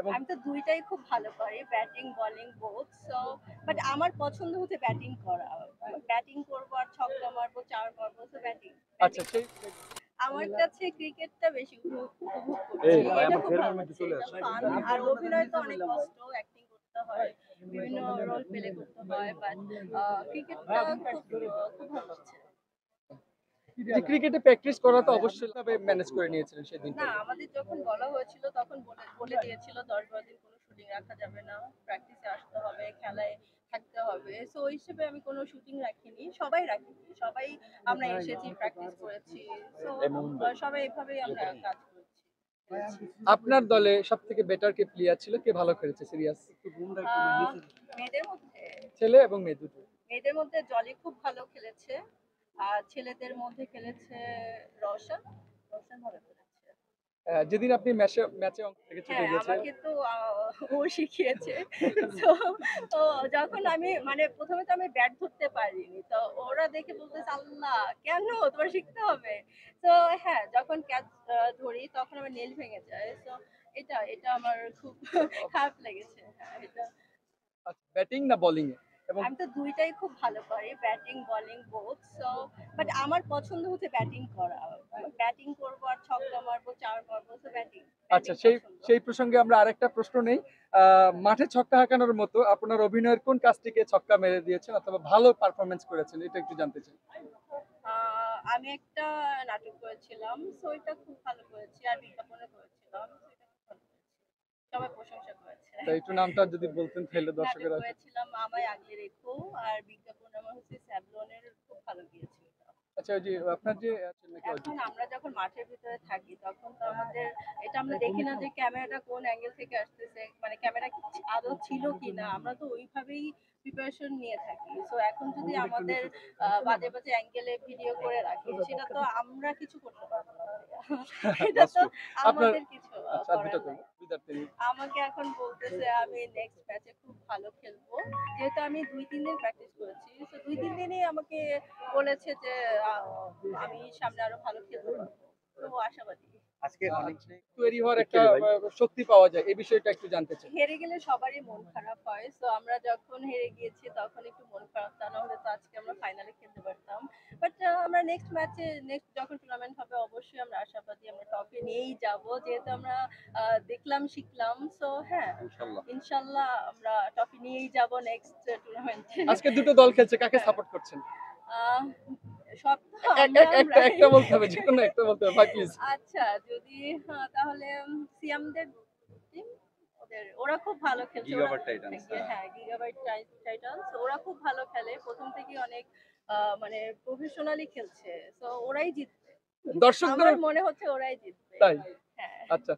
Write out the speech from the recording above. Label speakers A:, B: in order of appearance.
A: এবং
B: আমি তো ২ টাই খুব ভালো পারি। Batting, bowling both. So but আমার পছন্দ হচ্ছে ব্যাটিং করা। ব্যাটিং করব আর ছক্কা মারবো, চার মারবো। সো ব্যাটিং,
A: আচ্ছা
B: ব্যাটিং
A: সেই
B: পছন্দ। আমার কাছে ক্রিকেটটা বেশি উপভোগ করছি। এটা খুব ভালো লাগছে। এটা ফান আর অভিনয় তো অনেক কষ্ট। অ্যাক্টিং করতে হয়। বিভিন্ন রোল প্লে করতে হয়। বাট ক্রিকেটটা খুব ভালো লাগছে।
A: যে ক্রিকেটে প্র্যাকটিস করা তো অবশ্যই ভাবে ম্যানেজ করে নিয়েছিলেন
B: না,
A: সেদিনটাতে।
B: আমাদের যখন বলা হয়েছিল তখন বলে বলে দিয়েছিল ১০-১২ দিন কোনো শুটিং রাখা যাবে না। প্র্যাকটিসে আসতে হবে, খেলায় থাকতে হবে। সো ওই হিসেবে আমি কোনো শুটিং রাখিনি। সবাই রাখিনি। সবাই আমরা এসেছি, প্র্যাকটিস করেছি। সো সবাই এভাবেই আমরা কাজ করেছি।
A: আপনার দলে সবথেকে বেটার কে প্লেয়ার ছিল? কে ভালো খেলেছে সিরিয়াস?
B: আ মেয়েদের মধ্যে
A: ছেলে এবং মেয়ে দুটোই।
B: মেয়েদের মধ্যে জলি খুব ভালো খেলেছে। আর ছেলেদের মধ্যে খেলেছে রওশন। রওশন ভালো খেলেছে।
A: যেদিন আপনি ম্যাচে অংশ থেকে ছুটে
B: হ্যাঁ,
A: গিয়েছেন।
B: আমাকে তো ও শিখিয়েছে। তো তো যখন আমি মানে ১ম এ তো আমি ব্যাট ধরতে পারিনি। তো ওরা দেখে বলতেছে, "আল্লাহ! কেন? তোমার শিখতে হবে।" তো হ্যাঁ, যখন ক্যাচ ধরি তখন আমার নেইল ভেঙে যায়। সো এটা আমার খুব খারাপ লেগেছে। হ্যাঁ, এটা
A: আচ্ছা ব্যাটিং না বোলিং এ? এবং
B: আমি তো ২ টাই খুব ভালো পারি। Batting, bowling both. So but আমার পছন্দ হচ্ছে ব্যাটিং করা। ব্যাটিং করব আর ছক্কা মারবো, চার মারবো। সো ব্যাটিং,
A: আচ্ছা
B: ব্যাটিং
A: সেই
B: পছন্দ।
A: সেই প্রসঙ্গে আমরা আরেকটা প্রশ্ন নেই। মাঠে ছক্কা হাঁকানোর মতো আপনার অভিনয়ের কোন কাজটিকে ছক্কা মেরে দিয়েছেন অথবা ভালো পারফরম্যান্স করেছেন? এটা একটু জানতে চাই।
B: আ আমি একটা নাটক করেছিলাম। সো এটা খুব ভালো করেছি। আর বিজ্ঞাপনও করেছিলাম। সো এটা খুব ভালো করেছি। সবাই প্রশংসা করেছে।
A: তা একটু নামটা যদি বলতেন তাহলে
B: নাটক
A: দর্শকেরা
B: করেছিলাম 'আমায় আগলে রেখো' আর বিজ্ঞাপন আমার হচ্ছে স্যাভলনের খুব ভালো গিয়েছিল।
A: আচ্ছা ওই যে আপনার যে নাকি
B: এখন আমরা যখন মাঠের ভিতরে থাকি তখন তো আমাদের এটা আমরা দেখি না যে ক্যামেরাটা কোন অ্যাঙ্গেল থেকে আসতেছে। মানে ক্যামেরা কি আদৌ ছিল কিনা। আমরা তো ওইভাবেই প্রিপারেশন নিয়ে থাকি। সো এখন যদি আমাদের বাজে, বাজে অ্যাঙ্গেলে ভিডিও করে রাখে সেটা তো আমরা কিছু করতে পারব না ভাইয়া। এটা তো
A: বাস্তব। আপনার
B: আমাদের কিছু
A: আচ্ছা আর ২
B: করার
A: টা
B: নাই।
A: করব। বিদ্যার্থী
B: আমাকে এখন বলতেছে আমি নেক্সট ম্যাচে খুব ভালো খেলবো। যেহেতু আমি ২-৩ দিন প্র্যাকটিস করেছি। সো ২-৩ দিনই আমাকে বলেছে যে আ আমি সামনে আরো ভালো খেলতে পারবো। তো আশাবাদী।
A: আচ্ছা, তৈরি হওয়ার একটা শক্তি পাওয়া যায়। এই বিষয়টা একটু জানতে চাই।
B: হেরে গেলে সবারই মন খারাপ হয়। সো আমরা যখন হেরে গিয়েছি তখন একটু মন খারাপ। তা না হলে তো আজকে আমরা ফাইনালে খেলতে পারতাম। বাট আমরা নেক্সট ম্যাচে নেক্সট যখন টুর্নামেন্ট হবে অবশ্যই আমরা আশাবাদী আমরা ট্রফি নিয়েই যাবো। যেহেতু আমরা আ দেখলাম শিখলাম। সো হ্যাঁ, ইনশাআল্লাহ আমরা ট্রফি নিয়েই যাবো নেক্সট টুর্নামেন্টে।
A: আজকে ২ টো দল খেলছে। কাকে
B: হ্যাঁ।
A: সাপোর্ট করছেন?
B: আহ সব তো
A: এক
B: আমরা
A: এক একটা
B: আমরাই।
A: একটা বলতে হবে। যেকোনো একটা বলতে হবে। ভাই প্লিজ।
B: আচ্ছা যদি তাহলে সিয়ামদের টিম ওরা খুব ভালো খেলছে। ওরা হ্যাঁ, গিগাবাইট টাইটান্স ওরা খুব ভালো খেলে। ১ম থেকেই অনেক মানে প্রফেশনালি খেলছে। সো ওরাই জিতবে।
A: দর্শকদের
B: আমার মনে হচ্ছে ওরাই জিতবে।
A: তাই?
B: হ্যাঁ।
A: আচ্ছা।